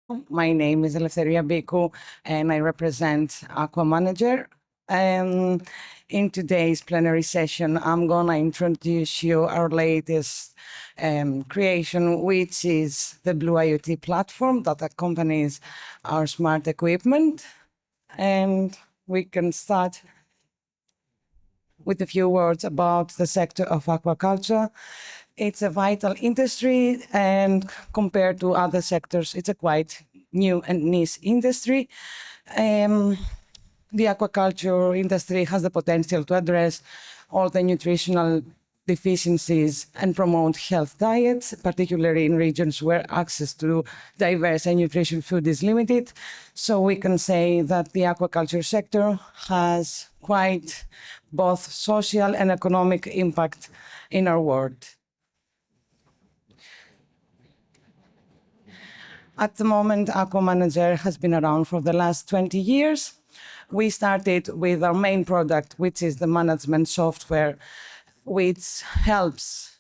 My name is Eleftheria Biku, and I represent AQUAMANAGER. And in today's plenary session, I'm going to introduce you our latest creation, which is the BlueIoT platform that accompanies our smart equipment. And we can start with a few words about the sector of aquaculture. It's a vital industry, and compared to other sectors, it's a quite new and niche industry. The aquaculture industry has the potential to address all the nutritional deficiencies and promote health diets, particularly in regions where access to diverse and nutritious food is limited. So we can say that the aquaculture sector has quite both social and economic impact in our world. At the moment, AQUAMANAGER has been around for the last 20 years. We started with our main product, which is the management software, which helps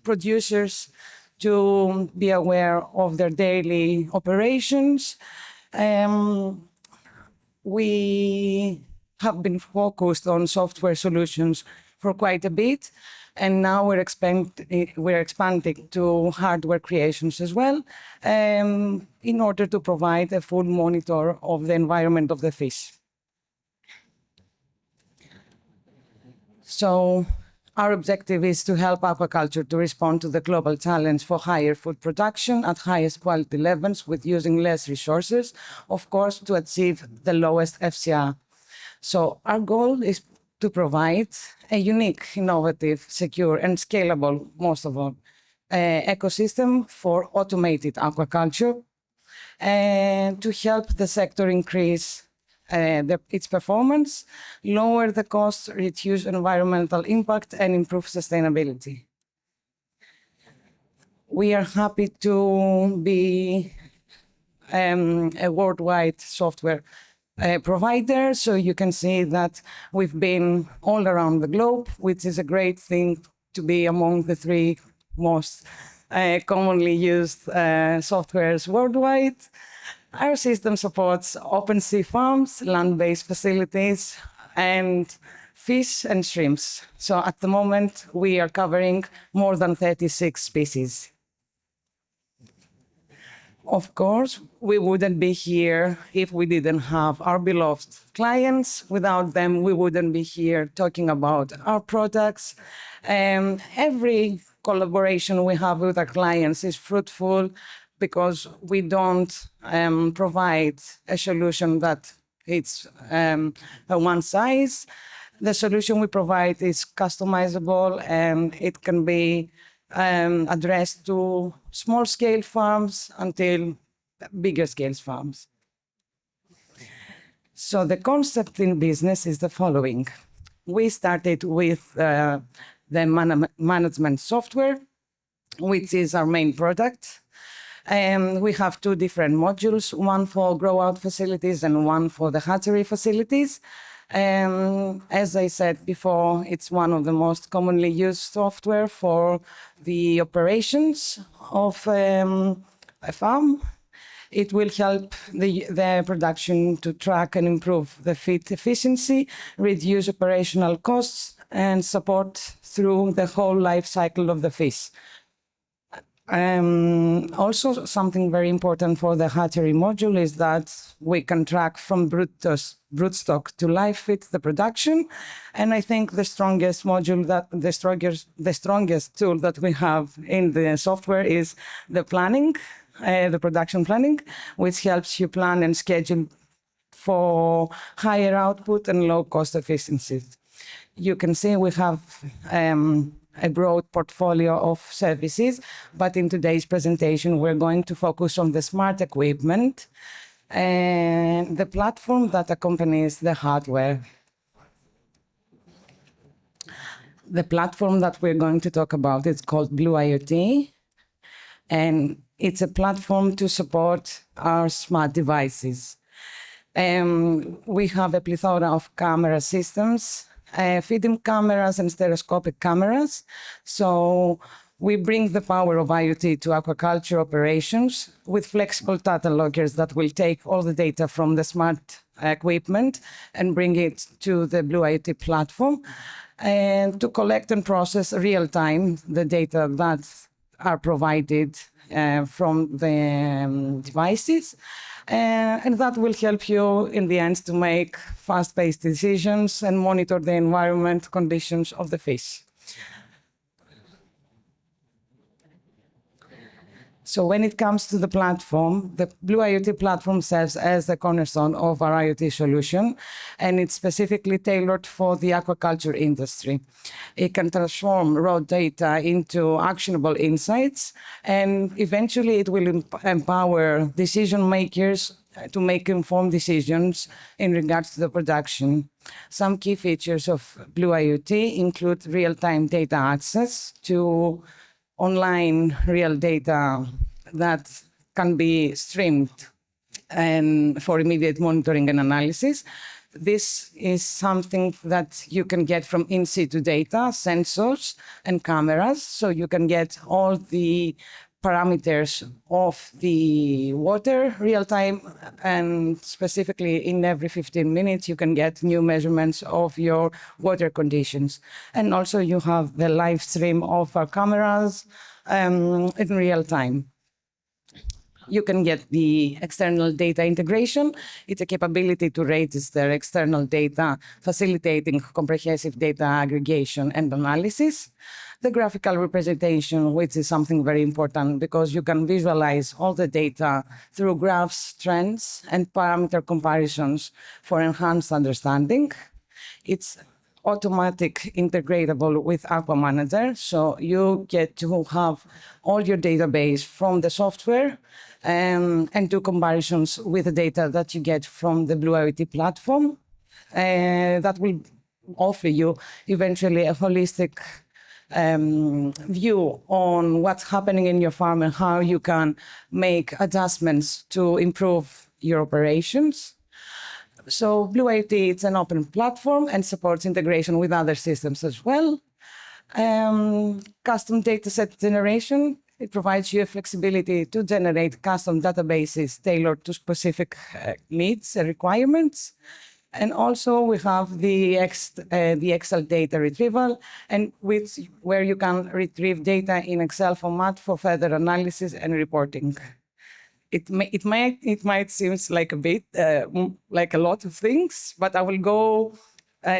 producers to be aware of their daily operations. We have been focused on software solutions for quite a bit, and now we're expanding to hardware creations as well, in order to provide a full monitor of the environment of the fish. So our objective is to help aquaculture to respond to the global challenge for higher food production at highest quality levels with using less resources, of course, to achieve the lowest FCR. So our goal is to provide a unique, innovative, secure, and scalable, most of all, ecosystem for automated aquaculture, and to help the sector increase its performance, lower the costs, reduce environmental impact, and improve sustainability. We are happy to be a worldwide software provider. So you can see that we've been all around the globe, which is a great thing to be among the three most commonly used softwares worldwide. Our system supports open sea farms, land-based facilities, and fish and shrimps. So at the moment, we are covering more than 36 species. Of course, we wouldn't be here if we didn't have our beloved clients. Without them, we wouldn't be here talking about our products. Every collaboration we have with our clients is fruitful because we don't provide a solution that it's a one size. The solution we provide is customizable, and it can be addressed to small-scale farms until bigger-scale farms. So the concept in business is the following. We started with the management software, which is our main product. We have two different modules, one for grow-out facilities and one for the hatchery facilities. As I said before, it's one of the most commonly used software for the operations of a farm. It will help the production to track and improve the feed efficiency, reduce operational costs, and support through the whole life cycle of the fish. Also, something very important for the hatchery module is that we can track from broodstock to live feed the production, and I think the strongest module the strongest tool that we have in the software is the planning, the production planning, which helps you plan and schedule for higher output and low cost efficiencies. You can see we have a broad portfolio of services, but in today's presentation, we're going to focus on the smart equipment and the platform that accompanies the hardware. The platform that we're going to talk about is called BlueIoT, and it's a platform to support our smart devices. We have a plethora of camera systems, feeding cameras and stereoscopic cameras. So We bring the power of IoT to aquaculture operations with flexible data loggers that will take all the data from the smart equipment and bring it to the BlueIoT platform and to collect and process real-time the data that are provided from the devices. And that will help you in the end to make fast-paced decisions and monitor the environment conditions of the fish. So when it comes to the platform, the BlueIoT platform serves as the cornerstone of our IoT solution, and it's specifically tailored for the aquaculture industry. It can transform raw data into actionable insights, and eventually it will empower decision makers to make informed decisions in regards to the production. Some key features of BlueIoT include real-time data access to online real data that can be streamed and for immediate monitoring and analysis. This is something that you can get from in situ data, sensors, and cameras. So you can get all the parameters of the water real time, and specifically in every 15 minutes, you can get new measurements of your water conditions. And also you have the live stream of our cameras in real time. You can get the external data integration. It's a capability to register external data, facilitating comprehensive data aggregation and analysis. The graphical representation, which is something very important because you can visualize all the data through graphs, trends, and parameter comparisons for enhanced understanding. It's automatic integratable with AQUAMANAGER, so you get to have all your database from the software and do comparisons with the data that you get from the BlueIoT platform. That will offer you eventually a holistic view on what's happening in your farm and how you can make adjustments to improve your operations. So BlueIoT, it's an open platform and supports integration with other systems as well. Custom dataset generation, it provides you a flexibility to generate custom databases tailored to specific needs and requirements. And also we have the Excel data retrieval, and where you can retrieve data in Excel format for further analysis and reporting. It might seem like a bit, like a lot of things, but I will go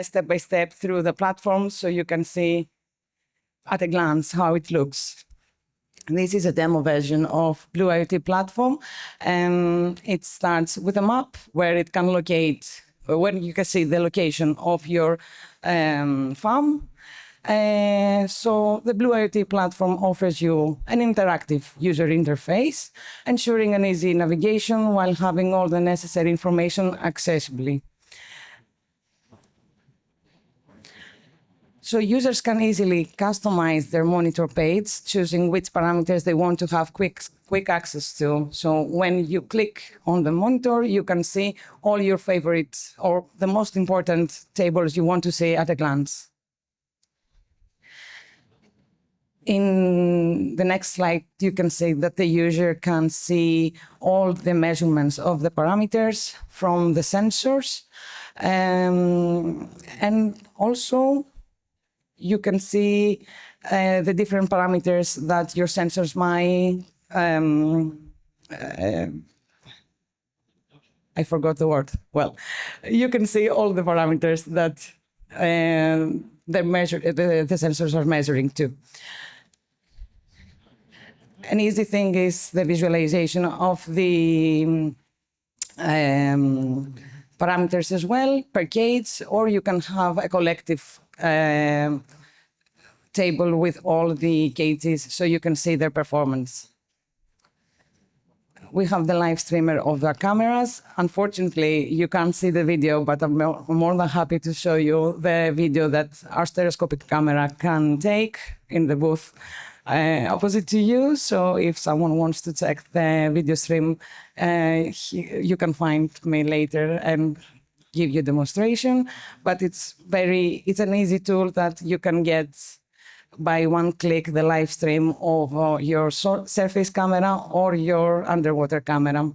step by step through the platform so you can see at a glance how it looks. This is a demo version of BlueIoT platform, and it starts with a map where it can locate, when you can see the location of your farm. So the BlueIoT platform offers you an interactive user interface, ensuring an easy navigation while having all the necessary information accessibly. So users can easily customize their monitor page, choosing which parameters they want to have quick access to. So when you click on the monitor, you can see all your favorites or the most important tables you want to see at a glance. In the next slide, you can see that the user can see all the measurements of the parameters from the sensors. And also, you can see the different parameters that your sensors might... I forgot the word. Well, you can see all the parameters that the sensors are measuring too. An easy thing is the visualization of the parameters as well, per cage, or you can have a collective table with all the cages so you can see their performance. We have the live streamer of the cameras. Unfortunately, you can't see the video, but I'm more than happy to show you the video that our stereoscopic camera can take in the booth opposite to you. So if someone wants to check the video stream, you can find me later and give you a demonstration. But it's an easy tool that you can get by one click the live stream of your surface camera or your underwater camera.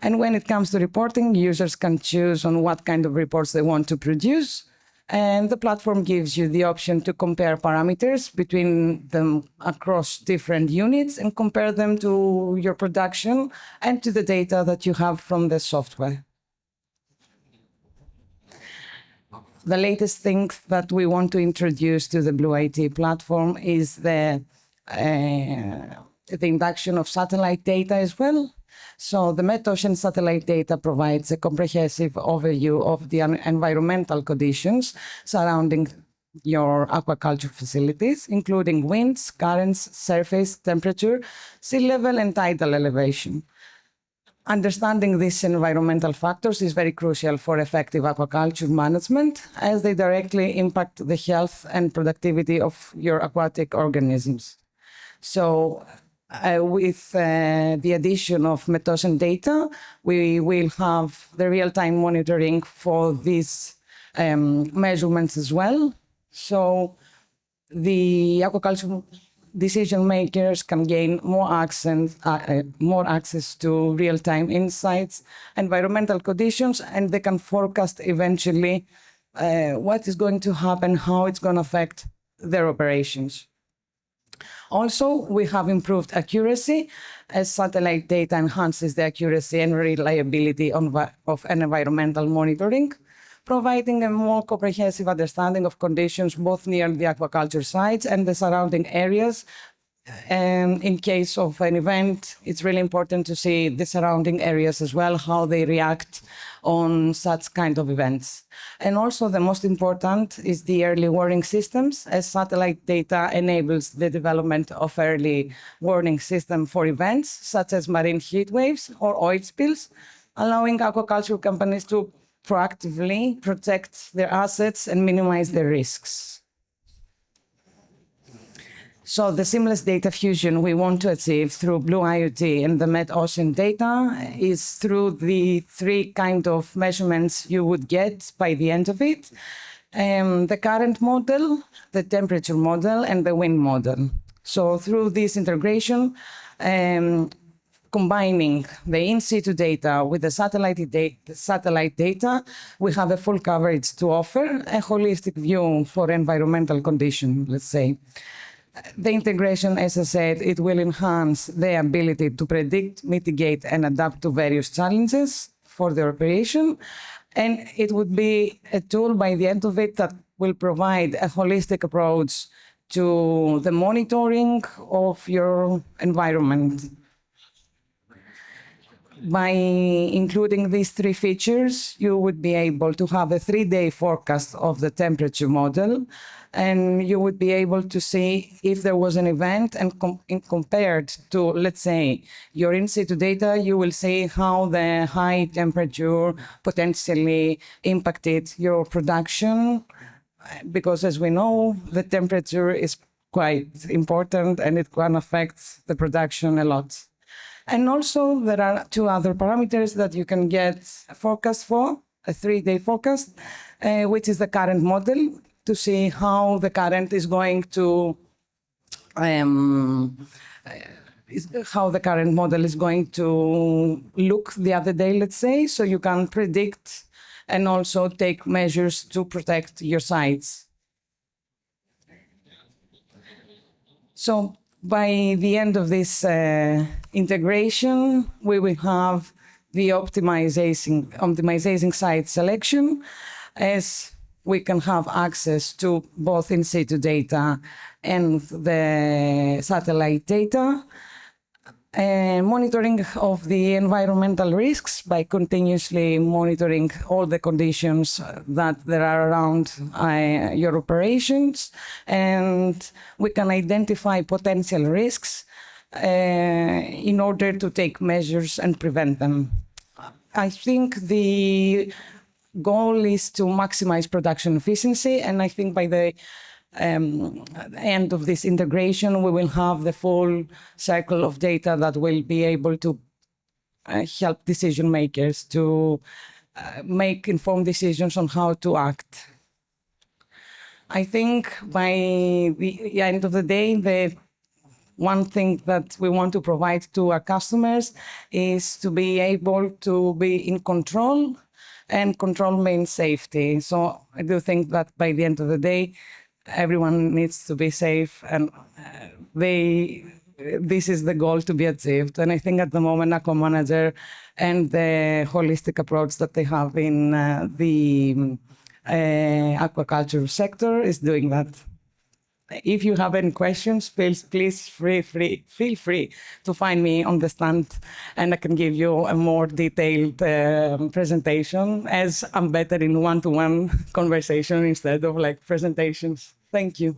And when it comes to reporting, users can choose on what kind of reports they want to produce. And the platform gives you the option to compare parameters between them across different units and compare them to your production and to the data that you have from the software. The latest thing that we want to introduce to the BlueIoT platform is the induction of satellite data as well. So the MetOcean satellite data provides a comprehensive overview of the environmental conditions surrounding your aquaculture facilities, including winds, currents, surface temperature, sea level, and tidal elevation. Understanding these environmental factors is very crucial for effective aquaculture management, as they directly impact the health and productivity of your aquatic organisms. So with the addition of MetOcean data, we will have the real-time monitoring for these measurements as well. So the aquaculture decision makers can gain more access to real-time insights, environmental conditions, and they can forecast eventually what is going to happen, how it's going to affect their operations. Also, we have improved accuracy, as satellite data enhances the accuracy and reliability of environmental monitoring, providing a more comprehensive understanding of conditions both near the aquaculture sites and the surrounding areas. And in case of an event, it's really important to see the surrounding areas as well, how they react on such kind of events. And also the most important is the early warning systems, as satellite data enables the development of early warning system for events such as marine heat waves or oil spills, allowing aquaculture companies to proactively protect their assets and minimize their risks. So the seamless data fusion we want to achieve through BlueIoT and the MetOcean data is through the three kind of measurements you would get by the end of it. The current model, the temperature model, and the wind model. So through this integration, combining the in-situ data with the satellite data, we have a full coverage to offer a holistic view for environmental condition, let's say. The integration, as I said, it will enhance the ability to predict, mitigate, and adapt to various challenges for the operation. And it would be a tool by the end of it that will provide a holistic approach to the monitoring of your environment. By including these three features, you would be able to have a 3-day forecast of the temperature model, and you would be able to see if there was an event, and compared to, let's say, your in-situ data, you will see how the high temperature potentially impacted your production, because as we know, the temperature is quite important and it can affect the production a lot. And also, there are two other parameters that you can get a forecast for, a 3-day forecast, which is the current model, to see how the current is going to, how the current model is going to look the other day, let's say, so you can predict and also take measures to protect your sites. So by the end of this integration, we will have the optimizing site selection, as we can have access to both in-situ data and the satellite data, and monitoring of the environmental risks by continuously monitoring all the conditions that there are around your operations, and we can identify potential risks in order to take measures and prevent them. I think the goal is to maximize production efficiency, and I think by the end of this integration, we will have the full cycle of data that will be able to help decision makers to make informed decisions on how to act. I think by the end of the day, the one thing that we want to provide to our customers is to be able to be in control, and control means safety. So I do think that by the end of the day, everyone needs to be safe, and this is the goal to be achieved. And I think at the moment, AQUAMANAGER and the holistic approach that they have in the aquaculture sector is doing that. If you have any questions, please feel free to find me on the stand, and I can give you a more detailed presentation, as I'm better in one-to-one conversation instead of like presentations. Thank you.